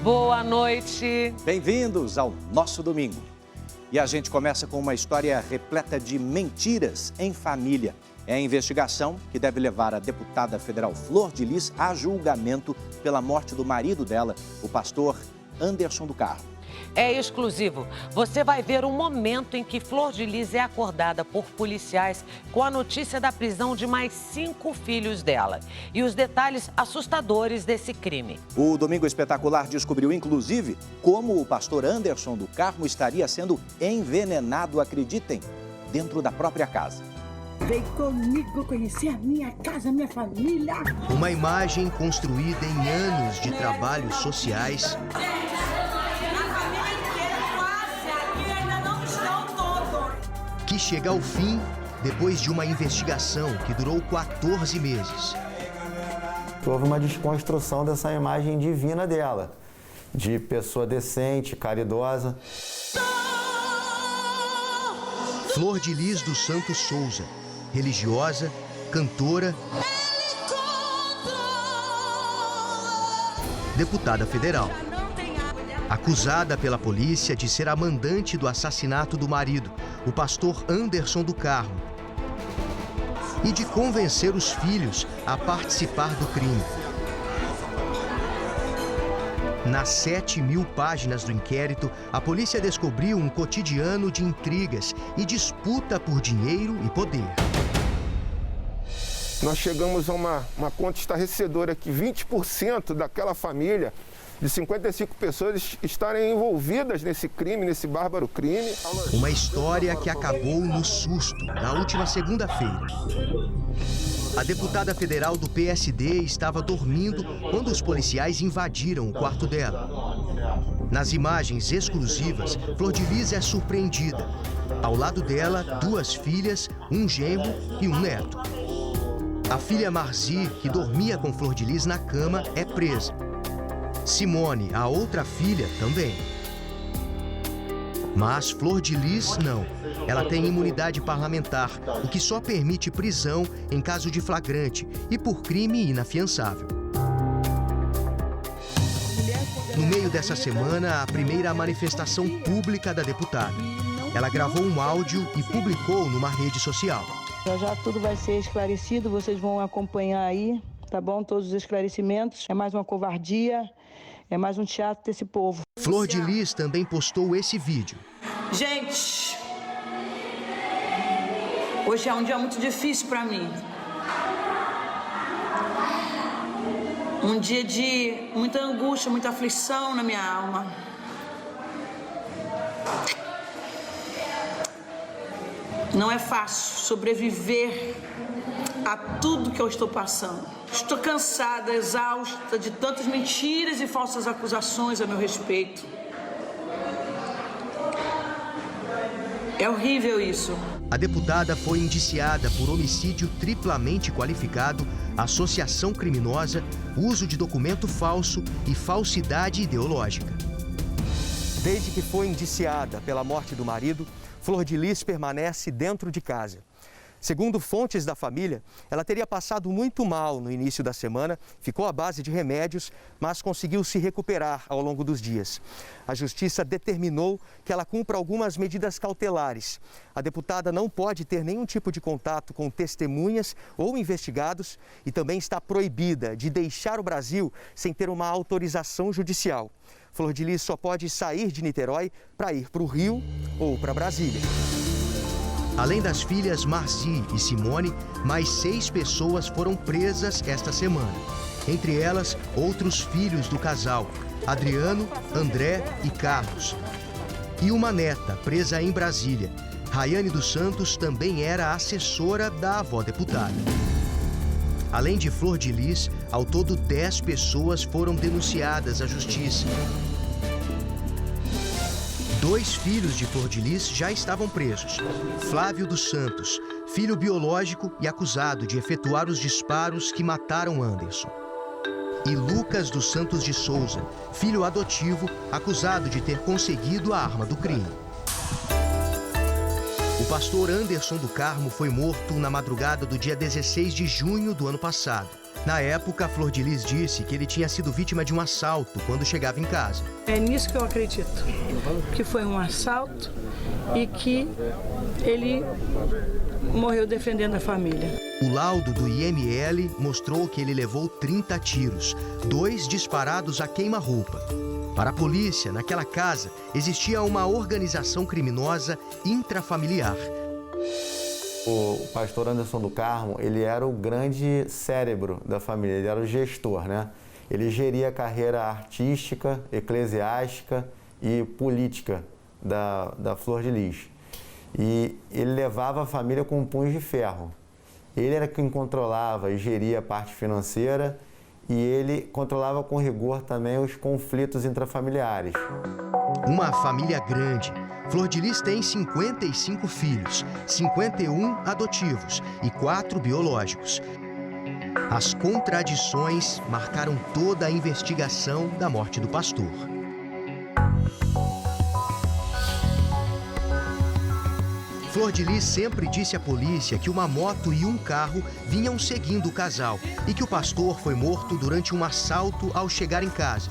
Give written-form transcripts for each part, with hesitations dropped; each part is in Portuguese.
Boa noite. Bem-vindos ao nosso domingo. E a gente começa com uma história repleta de mentiras em família. É a investigação que deve levar a deputada federal Flor de Lis a julgamento pela morte do marido dela, o pastor Anderson do Carmo. É exclusivo. Você vai ver um momento em que Flor de Lis é acordada por policiais com a notícia da prisão de mais 5 filhos dela. E os detalhes assustadores desse crime. O Domingo Espetacular descobriu, inclusive, como o pastor Anderson do Carmo estaria sendo envenenado, acreditem, dentro da própria casa. Vem comigo conhecer a minha casa, a minha família. Uma imagem construída em anos de trabalhos sociais. Que chega ao fim depois de uma investigação que durou 14 meses. Houve uma desconstrução dessa imagem divina dela, de pessoa decente, caridosa. Flor de Lis dos Santos Souza, religiosa, cantora, deputada federal. Acusada pela polícia de ser a mandante do assassinato do marido, o pastor Anderson do Carmo, e de convencer os filhos a participar do crime. Nas 7.000 páginas do inquérito, a polícia descobriu um cotidiano de intrigas e disputa por dinheiro e poder. Nós chegamos a uma conta estarrecedora que 20% daquela família, de 55 pessoas, estarem envolvidas nesse crime, nesse bárbaro crime. Uma história que acabou no susto, na última segunda-feira. A deputada federal do PSD estava dormindo quando os policiais invadiram o quarto dela. Nas imagens exclusivas, Flor de Lis é surpreendida. Ao lado dela, 2 filhas, um genro e um neto. A filha Marzi, que dormia com Flor de Lis na cama, é presa. Simone, a outra filha, também. Mas Flor de Lis não. Ela tem imunidade parlamentar, o que só permite prisão em caso de flagrante e por crime inafiançável. No meio dessa semana, a primeira manifestação pública da deputada. Ela gravou um áudio e publicou numa rede social. Já tudo vai ser esclarecido, vocês vão acompanhar aí, tá bom? Todos os esclarecimentos. É mais uma covardia, é mais um teatro desse povo. Flor de Lis também postou esse vídeo. Gente, hoje é um dia muito difícil para mim. Um dia de muita angústia, muita aflição na minha alma. Não é fácil sobreviver a tudo que eu estou passando. Estou cansada, exausta de tantas mentiras e falsas acusações a meu respeito. É horrível isso. A deputada foi indiciada por homicídio triplamente qualificado, associação criminosa, uso de documento falso e falsidade ideológica. Desde que foi indiciada pela morte do marido, Flor de Lis permanece dentro de casa. Segundo fontes da família, ela teria passado muito mal no início da semana, ficou à base de remédios, mas conseguiu se recuperar ao longo dos dias. A justiça determinou que ela cumpra algumas medidas cautelares. A deputada não pode ter nenhum tipo de contato com testemunhas ou investigados e também está proibida de deixar o Brasil sem ter uma autorização judicial. Flor de Lis só pode sair de Niterói para ir para o Rio ou para Brasília. Além das filhas Marzi e Simone, mais 6 pessoas foram presas esta semana. Entre elas, outros filhos do casal, Adriano, André e Carlos. E uma neta presa em Brasília. Rayane dos Santos também era assessora da avó deputada. Além de Flor de Lis, ao todo 10 pessoas foram denunciadas à justiça. 2 filhos de Flor de Lis já estavam presos. Flávio dos Santos, filho biológico e acusado de efetuar os disparos que mataram Anderson. E Lucas dos Santos de Souza, filho adotivo, acusado de ter conseguido a arma do crime. O pastor Anderson do Carmo foi morto na madrugada do dia 16 de junho do ano passado. Na época, Flor de Lis disse que ele tinha sido vítima de um assalto quando chegava em casa. É nisso que eu acredito, que foi um assalto e que ele morreu defendendo a família. O laudo do IML mostrou que ele levou 30 tiros, 2 disparados a queima-roupa. Para a polícia, naquela casa, existia uma organização criminosa intrafamiliar. O pastor Anderson do Carmo, ele era o grande cérebro da família, ele era o gestor, né? Ele geria a carreira artística, eclesiástica e política da Flor de Lis. E ele levava a família com punhos de ferro. Ele era quem controlava e geria a parte financeira e ele controlava com rigor também os conflitos intrafamiliares. Uma família grande. Flor de Lis tem 55 filhos, 51 adotivos e 4 biológicos. As contradições marcaram toda a investigação da morte do pastor. Flor de Lis sempre disse à polícia que uma moto e um carro vinham seguindo o casal e que o pastor foi morto durante um assalto ao chegar em casa.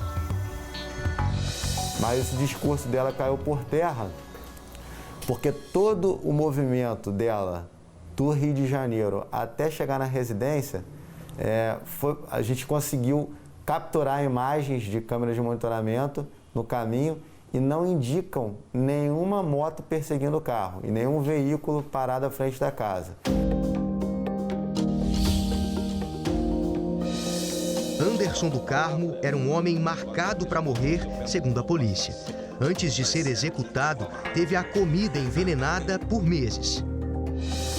Mas esse discurso dela caiu por terra, porque todo o movimento dela do Rio de Janeiro até chegar na residência, a gente conseguiu capturar imagens de câmeras de monitoramento no caminho e não indicam nenhuma moto perseguindo o carro e nenhum veículo parado à frente da casa. Anderson do Carmo era um homem marcado para morrer, segundo a polícia. Antes de ser executado, teve a comida envenenada por meses.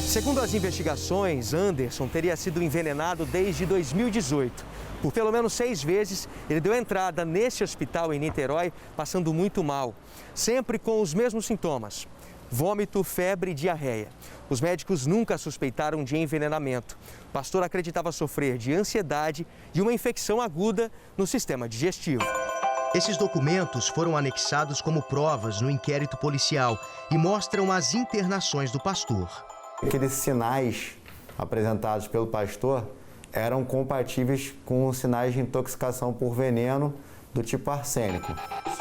Segundo as investigações, Anderson teria sido envenenado desde 2018. Por pelo menos 6 vezes, ele deu entrada nesse hospital em Niterói, passando muito mal. Sempre com os mesmos sintomas: vômito, febre e diarreia. Os médicos nunca suspeitaram de envenenamento. O pastor acreditava sofrer de ansiedade e uma infecção aguda no sistema digestivo. Esses documentos foram anexados como provas no inquérito policial e mostram as internações do pastor. Aqueles sinais apresentados pelo pastor eram compatíveis com sinais de intoxicação por veneno do tipo arsênico.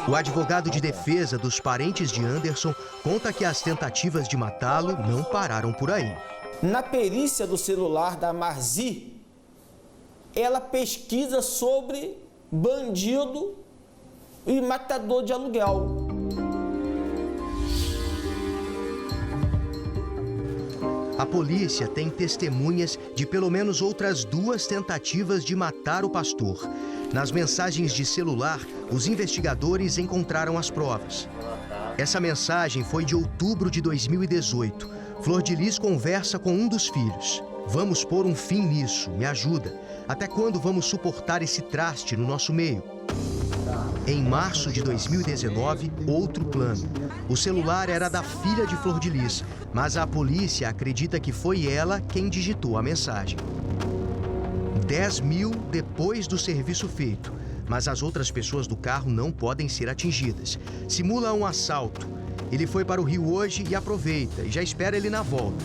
O advogado de defesa dos parentes de Anderson conta que as tentativas de matá-lo não pararam por aí. Na perícia do celular da Marzi, ela pesquisa sobre bandido e matador de aluguel. A polícia tem testemunhas de pelo menos outras 2 tentativas de matar o pastor. Nas mensagens de celular, os investigadores encontraram as provas. Essa mensagem foi de outubro de 2018. Flor de Lis conversa com um dos filhos. Vamos pôr um fim nisso, me ajuda. Até quando vamos suportar esse traste no nosso meio? Em março de 2019, outro plano. O celular era da filha de Flor de Lis, mas a polícia acredita que foi ela quem digitou a mensagem. 10 mil depois do serviço feito, mas as outras pessoas do carro não podem ser atingidas. Simula um assalto. Ele foi para o Rio hoje e aproveita, e já espera ele na volta.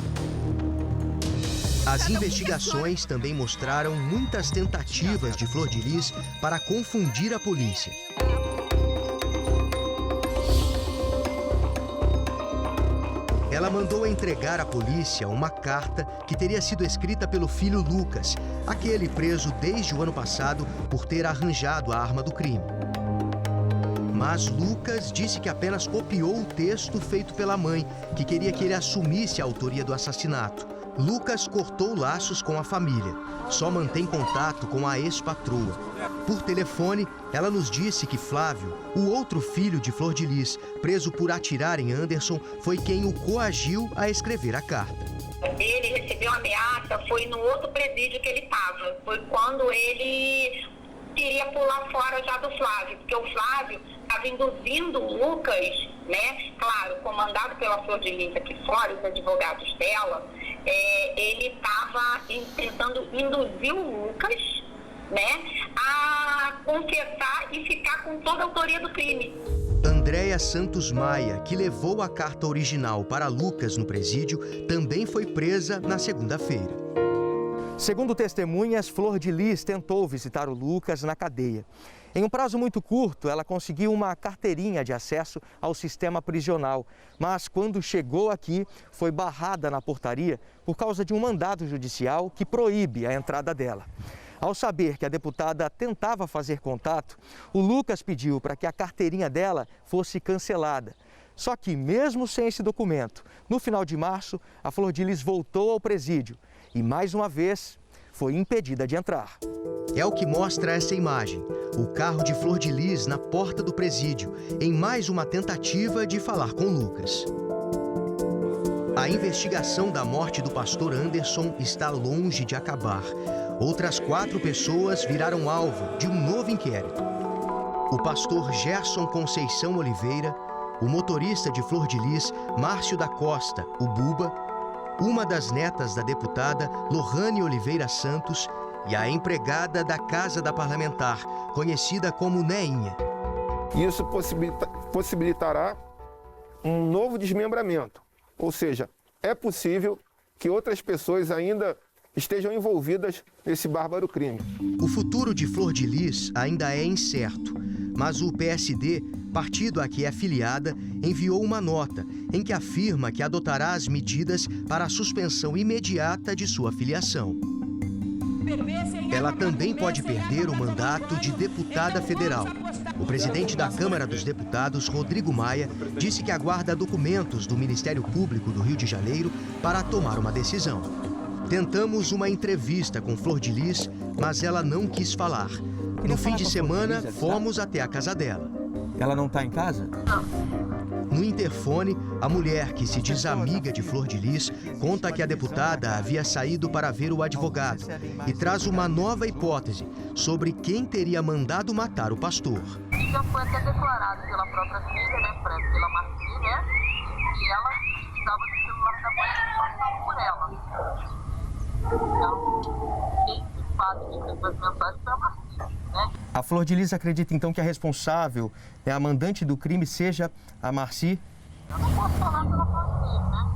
As investigações também mostraram muitas tentativas de Flor de Lis para confundir a polícia. Ela mandou entregar à polícia uma carta que teria sido escrita pelo filho Lucas, aquele preso desde o ano passado por ter arranjado a arma do crime. Mas Lucas disse que apenas copiou o texto feito pela mãe, que queria que ele assumisse a autoria do assassinato. Lucas cortou laços com a família, só mantém contato com a ex-patroa. Por telefone, ela nos disse que Flávio, o outro filho de Flor de Lis, preso por atirar em Anderson, foi quem o coagiu a escrever a carta. Ele recebeu ameaça, foi no outro presídio que ele estava. Foi quando ele queria pular fora já do Flávio, porque o Flávio estava induzindo o Lucas, né? Claro, comandado pela Flor de Lis aqui fora, os advogados dela, ele estava tentando induzir o Lucas, né, a confessar e ficar com toda a autoria do crime. Andréia Santos Maia, que levou a carta original para Lucas no presídio, também foi presa na segunda-feira. Segundo testemunhas, Flor de Lis tentou visitar o Lucas na cadeia. Em um prazo muito curto, ela conseguiu uma carteirinha de acesso ao sistema prisional. Mas quando chegou aqui, foi barrada na portaria por causa de um mandado judicial que proíbe a entrada dela. Ao saber que a deputada tentava fazer contato, o Lucas pediu para que a carteirinha dela fosse cancelada. Só que, mesmo sem esse documento, no final de março, a Flor de Lis voltou ao presídio e, mais uma vez, foi impedida de entrar. É o que mostra essa imagem, o carro de Flor de Lis na porta do presídio, em mais uma tentativa de falar com Lucas. A investigação da morte do pastor Anderson está longe de acabar. Outras 4 pessoas viraram alvo de um novo inquérito. O pastor Gerson Conceição Oliveira, o motorista de Flor de Lis, Márcio da Costa, o Buba, uma das netas da deputada, Lohane Oliveira Santos, e a empregada da Casa da Parlamentar, conhecida como Neinha. Isso possibilitará um novo desmembramento, ou seja, é possível que outras pessoas ainda estejam envolvidas nesse bárbaro crime. O futuro de Flor de Lis ainda é incerto, mas o PSD, partido a que é filiada, enviou uma nota em que afirma que adotará as medidas para a suspensão imediata de sua filiação. Ela também pode perder o mandato de deputada federal. O presidente da Câmara dos Deputados, Rodrigo Maia, disse que aguarda documentos do Ministério Público do Rio de Janeiro para tomar uma decisão. Tentamos uma entrevista com Flor de Lis, mas ela não quis falar. No fim de semana, fomos até a casa dela. Ela não está em casa? No interfone, a mulher, que se diz amiga de Flor de Lis, conta que a deputada havia saído para ver o advogado e traz uma nova hipótese sobre quem teria mandado matar o pastor. Já foi até declarado pela própria filha, né, pela Marci, né, que ela estava no celular da mãe passando por ela. Então, quem de fato escreveu as mensagens foi a Marci, né? A Flor de Lis acredita então que a responsável, a mandante do crime, seja a Marci? Eu não posso falar pela Marci, né?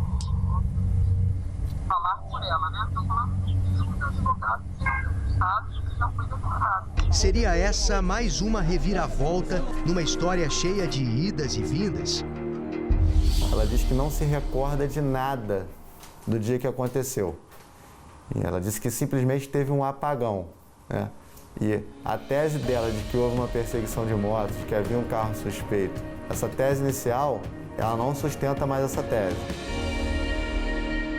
Falar por ela, né? Estou falando dos advogados que sabem que já foi declarado. Seria essa mais uma reviravolta numa história cheia de idas e vindas? Ela diz que não se recorda de nada do dia que aconteceu. E ela disse que simplesmente teve um apagão, né? E a tese dela de que houve uma perseguição de motos, de que havia um carro suspeito, essa tese inicial, ela não sustenta mais essa tese.